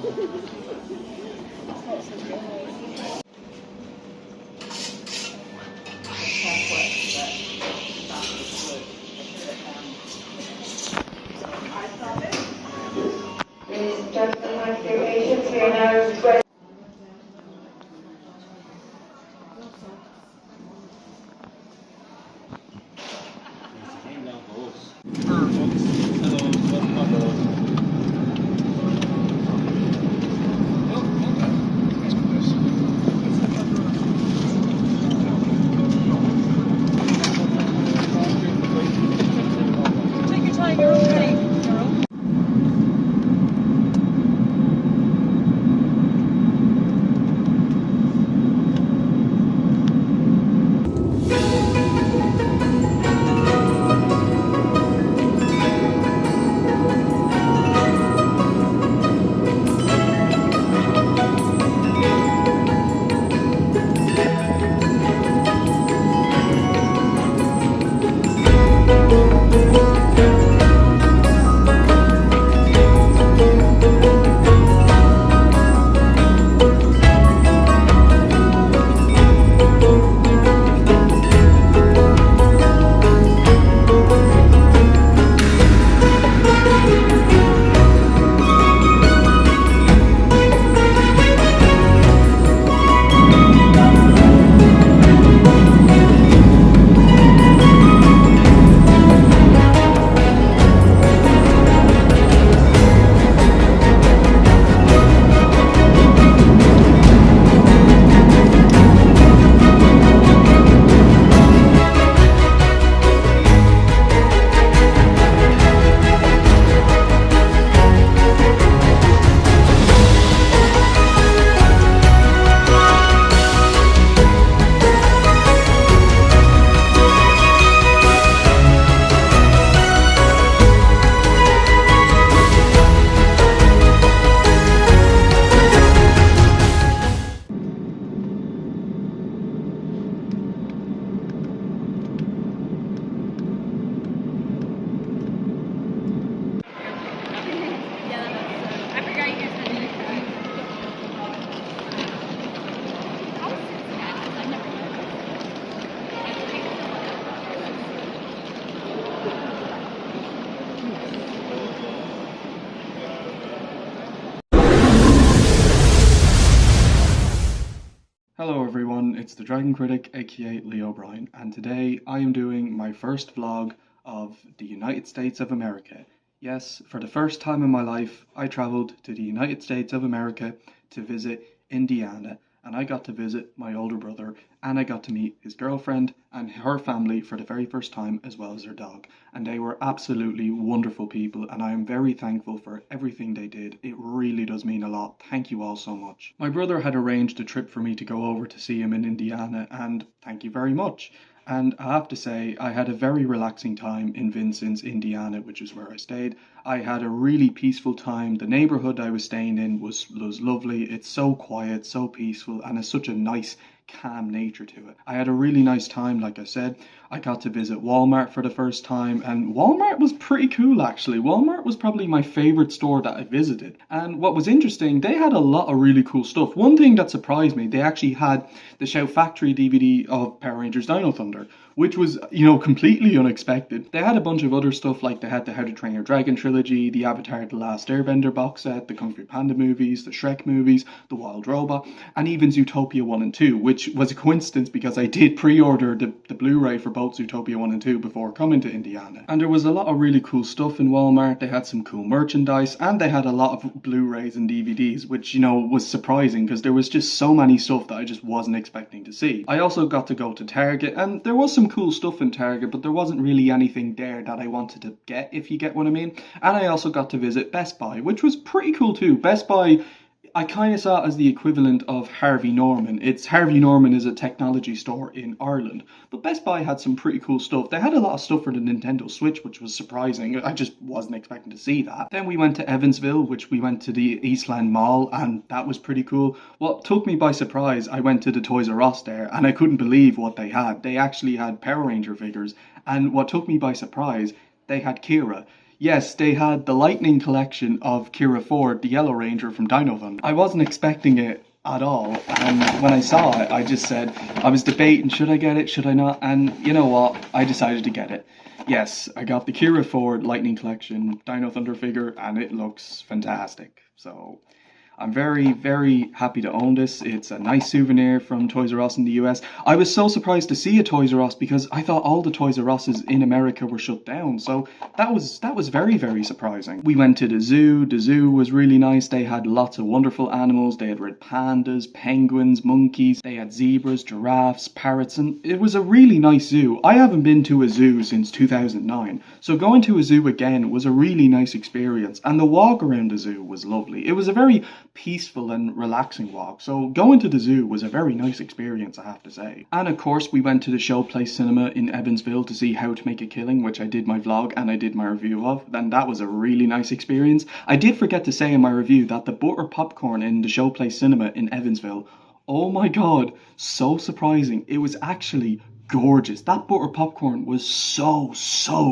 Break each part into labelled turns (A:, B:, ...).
A: Ladies and gentlemen, thank your patience. We are now ready.
B: Take your time, you're okay.
C: Hello everyone, it's the Dragon Critic aka Leo O'Brien, and today I am doing my first vlog of the United States of America. Yes, for the first time in my life, I travelled to the United States of America to visit Indiana, and I got to visit my older brother, and I got to meet his girlfriend and her family for the very first time, as well as their dog. And they were absolutely wonderful people, and I am very thankful for everything they did. It really does mean a lot. Thank you all so much. My brother had arranged a trip for me to go over to see him in Indiana, and thank you very much. And I have to say, I had a very relaxing time in Vincennes, Indiana, which is where I stayed. I had a really peaceful time. The neighborhood I was staying in was lovely. It's so quiet, so peaceful, and it's such a nice, calm nature to it. I had a really nice time, like I said. I got to visit Walmart for the first time, and Walmart was pretty cool actually. Walmart was probably my favorite store that I visited. And what was interesting, they had a lot of really cool stuff. One thing that surprised me, they actually had the Shout Factory DVD of Power Rangers Dino Thunder, which was, completely unexpected. They had a bunch of other stuff, like they had the How to Train Your Dragon trilogy, the Avatar The Last Airbender box set, the Kung Fu Panda movies, the Shrek movies, the Wild Robot, and even Zootopia 1 and 2, which was a coincidence because I did pre-order the Blu-ray for both Zootopia 1 and 2 before coming to Indiana. And there was a lot of really cool stuff in Walmart. They had some cool merchandise, and they had a lot of Blu-rays and DVDs, which, was surprising because there was just so many stuff that I just wasn't expecting to see. I also got to go to Target, and there was some cool stuff in Target, but there wasn't really anything there that I wanted to get, if you get what I mean. And I also got to visit Best Buy, which was pretty cool too. Best Buy, I kind of saw it as the equivalent of Harvey Norman. Harvey Norman is a technology store in Ireland, but Best Buy had some pretty cool stuff. They had a lot of stuff for the Nintendo Switch, which was surprising. I just wasn't expecting to see that. Then we went to Evansville, which we went to the Eastland Mall, and that was pretty cool. What took me by surprise, I went to the Toys R Us there, and I couldn't believe what they had. They actually had Power Ranger figures, and what took me by surprise, they had Kira. Yes, they had the Lightning collection of Kira Ford, the Yellow Ranger from Dino Thunder. I wasn't expecting it at all, and when I saw it, I just said, I was debating, should I get it, should I not? And you know what? I decided to get it. Yes, I got the Kira Ford Lightning collection Dino Thunder figure, and it looks fantastic. So I'm very, very happy to own this. It's a nice souvenir from Toys R Us in the US. I was so surprised to see a Toys R Us because I thought all the Toys R Us's in America were shut down. So that was very, very surprising. We went to the zoo. The zoo was really nice. They had lots of wonderful animals. They had red pandas, penguins, monkeys. They had zebras, giraffes, parrots, and it was a really nice zoo. I haven't been to a zoo since 2009. So going to a zoo again was a really nice experience. And the walk around the zoo was lovely. It was a very peaceful and relaxing walk, so going to the zoo was a very nice experience, I have to say. And of course we went to the Showplace Cinema in Evansville to see How to Make a Killing, which I did my vlog and I did my review of, and that was a really nice experience. I did forget to say in my review that the butter popcorn in the Showplace Cinema in Evansville, oh my god, so surprising. It was actually gorgeous. That butter popcorn was so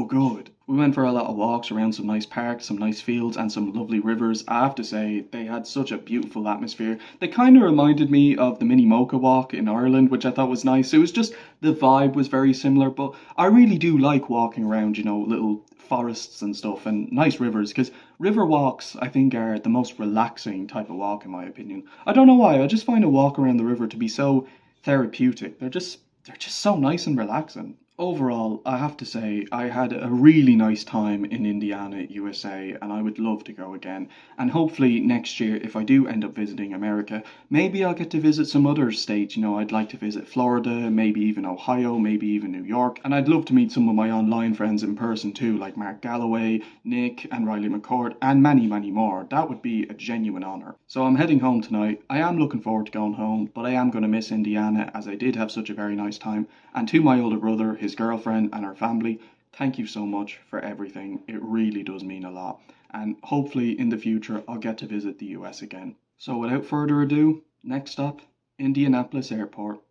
C: good. We went for a lot of walks around some nice parks, some nice fields, and some lovely rivers. I have to say, they had such a beautiful atmosphere. They kind of reminded me of the Mini Mocha Walk in Ireland, which I thought was nice. It was just, the vibe was very similar, but I really do like walking around, you know, little forests and stuff, and nice rivers, because river walks, I think, are the most relaxing type of walk, in my opinion. I don't know why, I just find a walk around the river to be so therapeutic. They're just so nice and relaxing. Overall, I have to say, I had a really nice time in Indiana, USA, and I would love to go again. And hopefully next year, if I do end up visiting America, maybe I'll get to visit some other states. You know, I'd like to visit Florida, maybe even Ohio, maybe even New York. And I'd love to meet some of my online friends in person too, like Mark Galloway, Nick, and Riley McCord, and many, many more. That would be a genuine honour. So I'm heading home tonight. I am looking forward to going home, but I am going to miss Indiana as I did have such a very nice time. And to my older brother, his girlfriend, and her family, thank you so much for everything. It really does mean a lot. And hopefully in the future, I'll get to visit the US again. So without further ado, next stop, Indianapolis Airport.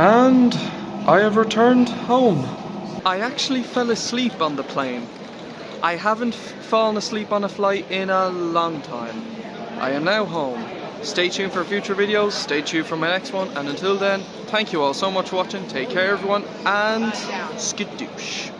C: And I have returned home. I actually fell asleep on the plane. I haven't fallen asleep on a flight in a long time. I am now home. Stay tuned for future videos, stay tuned for my next one, and until then, thank you all so much for watching, take care everyone, and skidoosh.